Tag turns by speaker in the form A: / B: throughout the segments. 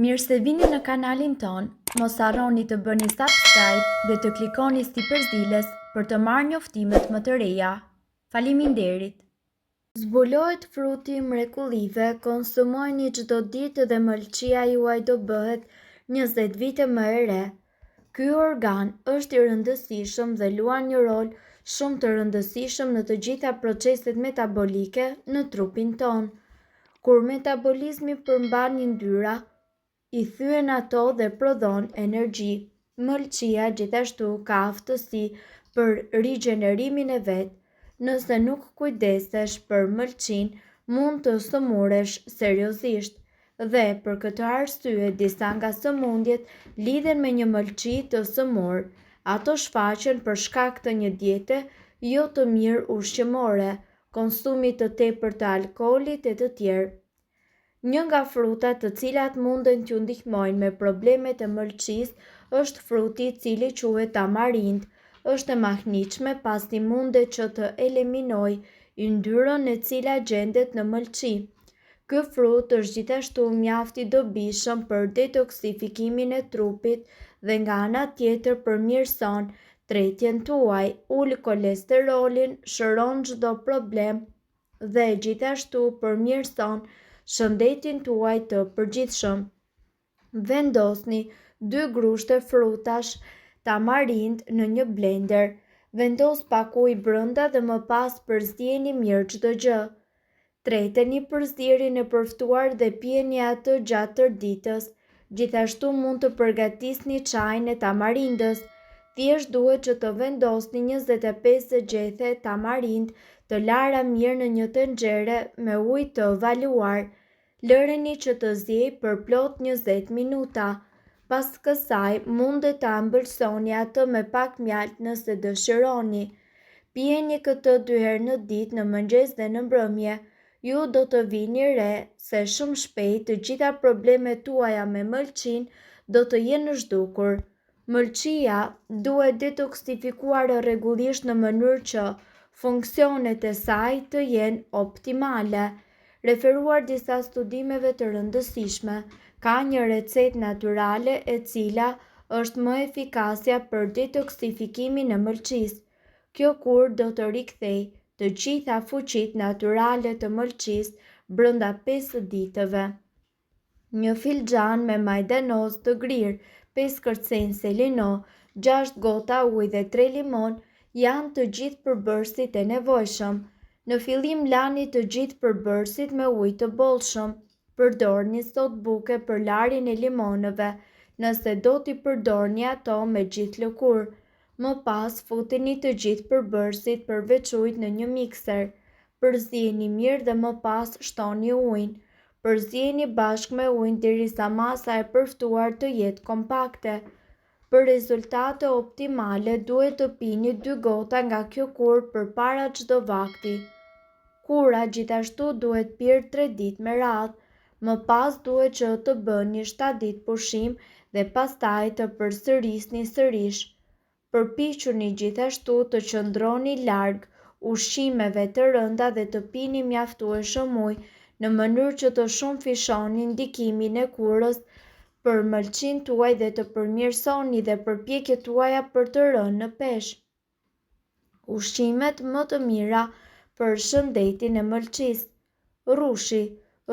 A: Mirë se vini në kanalin ton, mos harroni të bëni subscribe dhe të klikoni si përzdiles për të marrë njoftimet më të reja. Faleminderit! Zbulohet fruti i mrekullive, konsumojeni çdo ditë dhe mëlçia juaj do bëhet 20 vite më e re. Ky organ është i rëndësishëm dhe luan një rol shumë të rëndësishëm në të gjitha proceset metabolike në trupin ton. Kur metabolizmi përmban yndyrra, i thyen ato dhe prodhon energji. Mëlçia gjithashtu ka aftësi për rigjenerimin e vet. Nëse nuk kujdesesh për mëlçin, mund të sëmuresh seriozisht. Dhe për këtë arsye disa nga sëmundjet lidhen me një mëlçi të sëmurë. Ato shfaqen për shkak të një diete jo të mirë ushqimore, konsumit të tepërt të alkoolit e të tjerë. Një nga frutat të cilat munden t'ju ndihmojnë me problemet e mëlçisë është fruti i cili quhet tamarind. Është e mahnitshme pasi mundet që të eliminojë yndyrën e cila gjendet në mëlçi. Ky frut është gjithashtu mjaft i dobishëm për detoksifikimin e trupit dhe nga ana tjetër përmirëson tretjen tuaj, ul kolesterolin, shëron çdo problem dhe gjithashtu përmirëson shëndetin tuaj të përgjithshëm. Vendosni 2 grushte frutash tamarind në një blender. Vendos pak ujë brenda dhe më pas përzieni mirë çdo gjë. Treteni përzierjen e përftuar dhe pijeni atë gjatë tërë ditës. Gjithashtu mund të përgatisni çajin e tamarindës. Thjesht duhet që të vendosni 25 gjethe tamarind të lara mirë në një tenxhere me ujë të valuar. Lëreni që të ziejë për plot 20 minuta. Pas kësaj mundet ta ëmbëlsoni atë me pak mjaltë nëse dëshironi. Pijeni këtë 2 herë në ditë në mëngjes dhe në mbrëmje. Ju do të vini re se shumë shpejt të gjitha problemet tuaja me mëlçin do të jenë zhdukur. Mëlçia duhet detoksifikuar rregullisht në mënyrë që funksionet e saj të jenë optimale. Referuar disa studimeve të rëndësishme, ka një recetë natyrale e cila është më efikasja për detoksifikimin e mëlçisë. Kjo kur do të rikthejë të gjitha fuqitë natyrale të mëlçisë brenda 5 ditëve. Një filxhan me majdanoz të grirë, 5 kërcënjë selino, 6 gota ujë dhe 3 limon janë të gjithë përbërësit e nevojshëm. Në fillim lani të gjithë përbërësit me ujë të bollshëm. Përdorni sot buke për larjen e limonëve, nëse do t'i përdorni ato me gjithë lëkurë. Më pas futeni të gjithë përbërësit përveç ujit në një mikser. Përzieni mirë dhe më pas shtoni ujin. Përzieni bashkë me ujin derisa masa e përftuar të jetë kompakte. Për rezultate optimale duhet të pini 2 gota nga kjo kurë përpara çdo vakti. Kura gjithashtu duhet pirë 3 ditë me radhë. Më pas duhet që të bëni 7 ditë pushim dhe pastaj të përsërisni sërish. Përpiquni gjithashtu të qëndroni larg ushqimeve të rënda dhe të pini mjaftueshëm ujë në mënyrë që të shumëfishoni ndikimin e kurës për mëlçin tuaj dhe të përmirësoni dhe përpjekjet tuaja për të rënë në peshë. Ushqimet më të mira për shëndetin e mëlçisë. Rushi.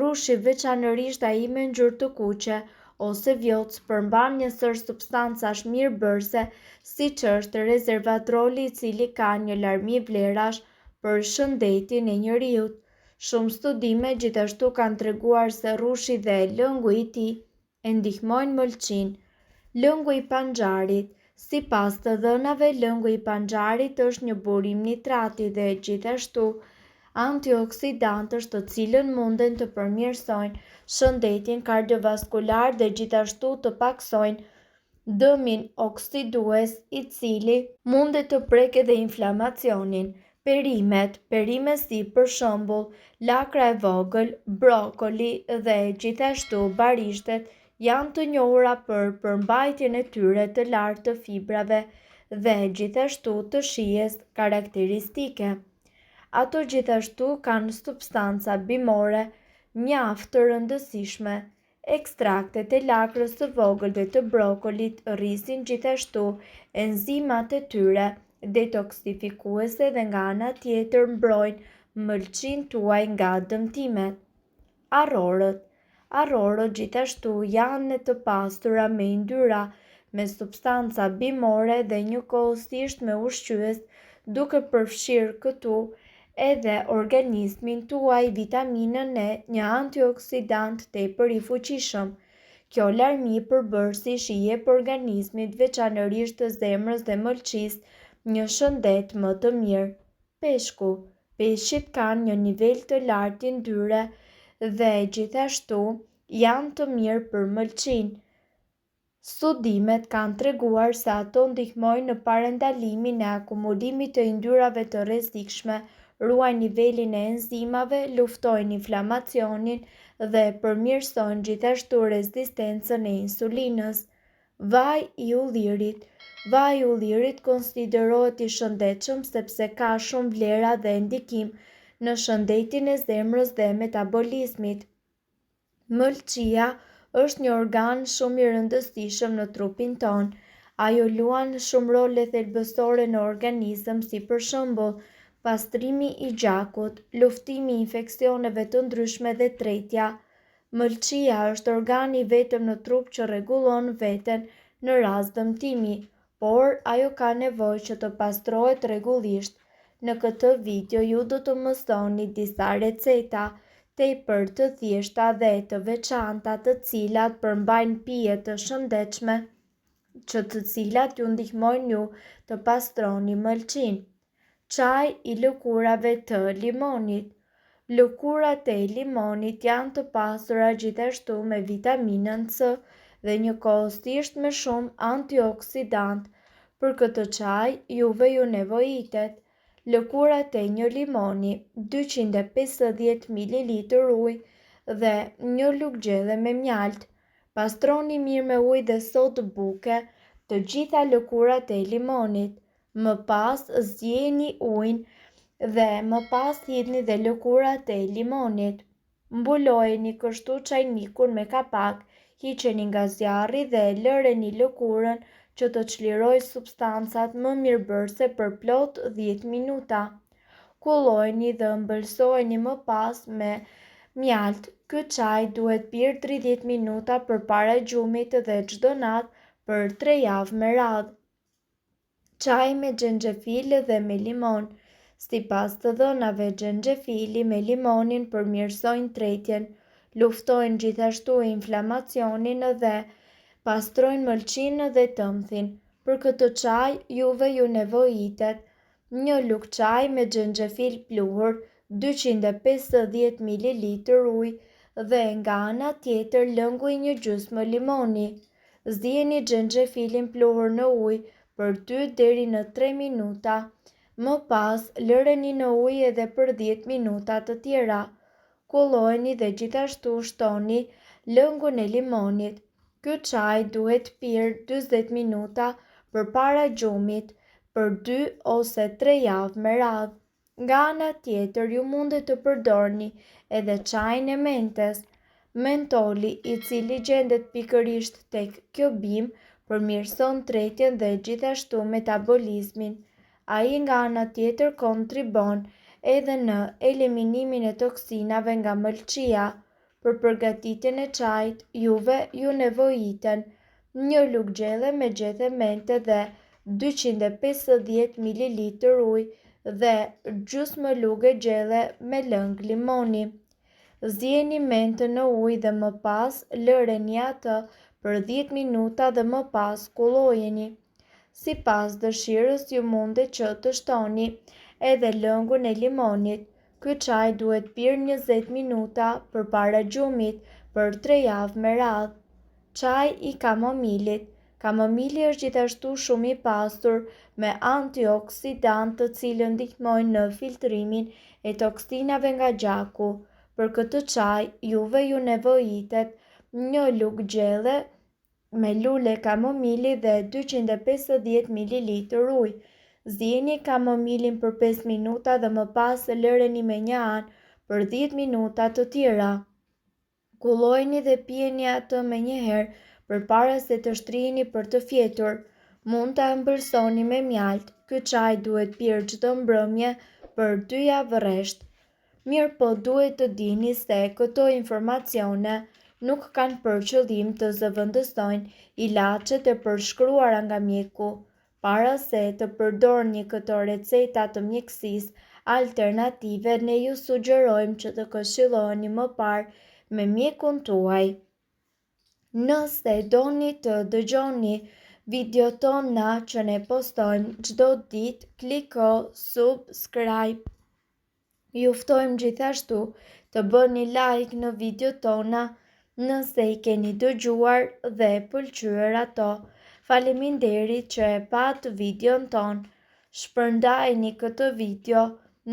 A: Rushi, veçanërisht ai me ngjyrë të kuqe ose vjoc, përmban një sër substancash mirëbërëse, siç është rezervatroli i cili ka një larmi vlerash për shëndetin e njeriut. Shumë studime gjithashtu kanë treguar se rushi dhe lëngu i tij e ndihmojnë mëlçin. Lëngu i panxarit. Sipas të dhënave, lëngu i panxarit është një burim nitrati dhe gjithashtu antioksidantësh të cilën munden të përmirësojnë shëndetin kardiovaskular dhe gjithashtu të paksojnë dëmin oksidues i cili mundet të prekë edhe inflamacionin. Perimet si për shembull lakra e vogël, brokoli dhe gjithashtu barishtet janë të njohura për përmbajtjen e tyre të lartë të fibrave dhe gjithashtu të shijes karakteristike. Ato gjithashtu kanë substanca bimore mjaft të rëndësishme. Ekstraktet e lakrës së vogël dhe të brokolit rrisin gjithashtu enzimat e tyre detoksifikuese dhe nga ana tjetër mbrojnë mëlçin tuaj nga dëmtimet. Arrorët gjithashtu janë të pastura me yndyrra me substanca bimore dhe njëkohësisht me ushqyes, duke përfshirë këtu edhe organizmin tuaj vitaminën E, një antioksidant tepër i fuqishëm. Kjo larmi përbërësi i jep organizmit, veçanërisht të zemrës dhe mëlçisë, një shëndet më të mirë. Peshku. Peshqit kanë një nivel të lartë yndyre dhe gjithashtu janë të mirë për mëlçin. Studimet kanë treguar se ato ndihmojnë në parandalimin e akumulimit të yndyrave të rrezikshme, ruajnë nivelin e enzimave, luftojnë inflamacionin dhe përmirësojnë gjithashtu rezistencën e insulinës. Vaj i ullirit. Vaji i ullirit konsiderohet i shëndetshëm sepse ka shumë vlera dhe ndikim në shëndetin e zemrës dhe metabolizmit. Mëlçia është një organ shumë i rëndësishëm në trupin ton. Ajo luan shumë role thelbësore në organizëm, si për shembull pastrimi i gjakut, luftimi i infeksioneve të ndryshme dhe tretja. Mëlçia është organi vetëm në trup që rregullon veten në rast dëmtimi, por ajo ka nevojë që të pastrohet rregullisht. Në këtë video ju do të mësoni disa receta tepër të thjeshta dhe të veçanta të cilat përmbajnë pije të shëndetshme, të cilat ju ndihmojnë ju të pastroni mëlçin. Çaj i lëkurave të limonit. Lëkurat e limonit janë të pasura gjithashtu me vitaminën C dhe njëkohësisht me shumë antioksidant. Për këtë çaj juve ju nevojitet lëkurat e një limoni, 250 ml ujë dhe një lugë gjelle me mjalt. Pastroni mirë me ujë dhe sodë buke të gjitha lëkurat e limonit. Më pas zgjeni ujin dhe më pas hidhni dhe lëkurat e limonit. Mbulojeni kështu çajnikun me kapak, hiqeni nga zjarri dhe lëreni lëkurën që të çlirojë substancat më mirëbërëse për plot 10 minuta. Kullojeni dhe ëmbëlsojeni më pas me mjalt. Ky çaj duhet pirë 30 minuta përpara gjumit dhe çdo natë për 3 javë me radhë. Çaj me xhenxhefil dhe me limon. Sipas të dhënave, xhenxhefili me limonin përmirësojnë tretjen, luftojnë gjithashtu inflamacionin dhe pastrojnë mëlçin dhe tëmthin. Për këtë çaj juve ju nevojitet një lugë çaj me xhenxhefil pluhur, 250 ml ujë dhe nga ana tjetër lëngu i një gjysmë limoni. Zgjeni xhenxhefilin pluhur në ujë për 2 deri në 3 minuta. Më pas lëreni në ujë edhe për 10 minuta të tjera. Kullojeni dhe gjithashtu shtoni lëngun e limonit. Ky çaj duhet pirë 40 minuta përpara gjumit për 2 ose 3 javë me radhë. Nga ana tjetër ju mundet të përdorni edhe çajin e mentes. Mentoli, i cili gjendet pikërisht tek kjo bimë, përmirëson tretjen dhe gjithashtu metabolizmin. Ai nga ana tjetër kontribon edhe në eliminimin e toksinave nga mëlçia. Për përgatitjen e çajit juve ju nevojiten një lugë gjelle me gjethe mente dhe 250 ml ujë dhe gjysmë lugë gjelle me lëng limoni. Zgjeni mentën në ujë dhe më pas lëreni atë për 10 minuta dhe më pas kullojeni. Sipas dëshirës ju mundet që të shtoni edhe lëngun e limonit. Ky çaj duhet pirë 20 minuta përpara gjumit për 3 javë me radhë. Çaj i kamomilit. Kamomili është gjithashtu shumë i pasur me antioksidant të cilën ndihmojnë në filtrimin e toksinave nga gjaku. Për këtë çaj juve ju nevojitet një lugë gjelle me lule kamomili dhe 250 ml ujë. Zgjeni kamomilin për 5 minuta dhe më pas lëreni me një anë për 10 minuta të tjera. Kullojini dhe pijeni atë me njëherë përpara se të shtriheni për të fjetur. Mund ta ëmbëlsoni me mjaltë. Ky çaj duhet pirë çdo mbrëmje për 2 javë rresht. Mirëpo duhet të dini se këto informacione nuk kanë për qëllim të zëvendësojnë ilaçet e përshkruara nga mjeku. Para se të përdorni këto receta të mjekësisë alternative, ne ju sugjerojmë që të këshilloni më parë me mjekun tuaj. Nëse doni të dëgjoni video tona që ne postojmë çdo ditë, kliko subscribe. Ju ftojmë gjithashtu të bëni like në video tona nëse i keni dëgjuar dhe pëlqyer ato. Faleminderit që e pat videon ton. Shpërndajeni këtë video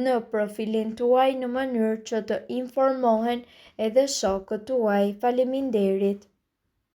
A: në profilin tuaj në mënyrë që të informohen edhe shokët tuaj. Faleminderit.